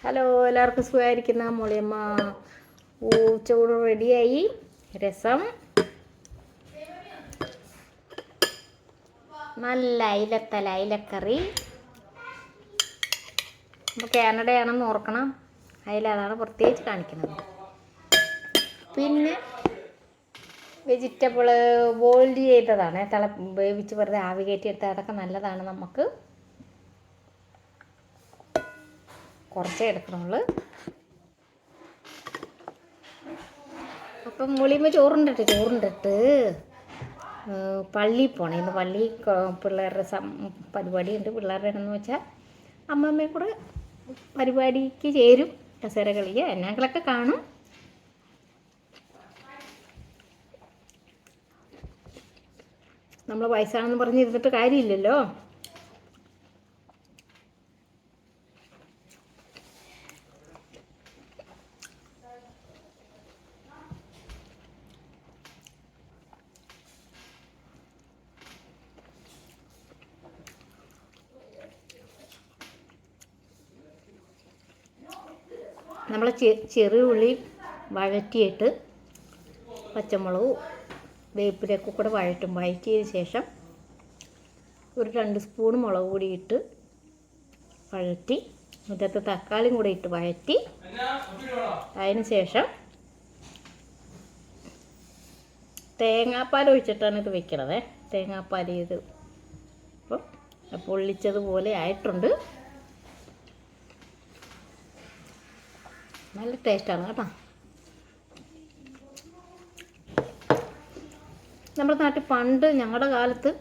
Hello, എല്ലാവർക്കും സുഖമായിരിക്കുന്ന മോളിയമ്മ. ചോറ് റെഡിയായി. രസം, നല്ല അയിലക്കറി. ഇപ്പോൾ കാനഡയാണെന്ന് ഓർക്കണം. അതാണ് പ്രത്യേകിച്ച് കാണിക്കുന്നത്. പിന്നെ വെജിറ്റബിള് ബോയിൽഡ് ചെയ്തതാണ്. വേവിച്ച് വെറുതെ ആവി കയറ്റി എടുത്താൽ അതൊക്കെ നല്ലതാണ്. നമുക്ക് കുറച്ചേ എടുക്കണുള്ളൂ. അപ്പം മോളിയമ്മ ചോറുണ്ടിട്ട് പള്ളിയിൽ പോകണം. ഇന്ന് പള്ളി പിള്ളേരുടെ പരിപാടിയുണ്ട്. പിള്ളേരുടെ എന്ന് വെച്ചാൽ അമ്മമ്മയും കൂടെ പരിപാടിക്ക് ചേരും. കസേര കളിക്കുക എന്നാക്കളൊക്കെ കാണും. നമ്മൾ വയസ്സാണെന്ന് പറഞ്ഞിരുന്നിട്ട് കാര്യമില്ലല്ലോ. നമ്മൾ ചെറിയ ഉള്ളി വഴറ്റിയിട്ട് പച്ചമുളകും വേപ്പിലൊക്കെ കൂടെ വഴറ്റിയതിന് ശേഷം ഒരു 2 സ്പൂൺ മുളക് പൊടി ഇട്ട് വഴറ്റി, അതിനകത്ത് തക്കാളിയും കൂടെ ഇട്ട് വഴറ്റി, അതിന് ശേഷം തേങ്ങാപ്പാൽ ഒഴിച്ചിട്ടാണ് ഇത് വെക്കണത്. തേങ്ങാപ്പാൽ ഇത് അപ്പം പൊള്ളിച്ചതുപോലെ ആയിട്ടുണ്ട്. നല്ല ടേസ്റ്റാണ് കേട്ടോ. നമ്മുടെ നാട്ടിൽ പണ്ട് ഞങ്ങളുടെ കാലത്ത്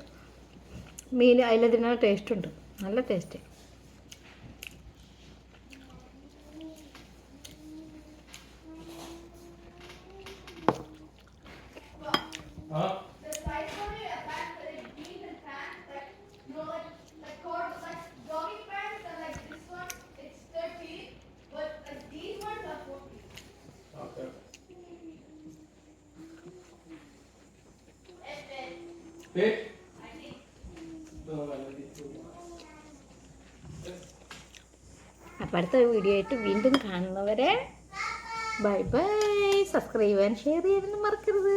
മീൻ അതിലതിന് ടേസ്റ്റുണ്ട്. നല്ല ടേസ്റ്റ്. അപ്പം അടുത്ത വീഡിയോ ആയിട്ട് വീണ്ടും കാണുന്നവരെ ബൈ ബൈ. സബ്സ്ക്രൈബ് ചെയ്യാൻ ഷെയർ ചെയ്യാനൊന്നും മറക്കരുത്.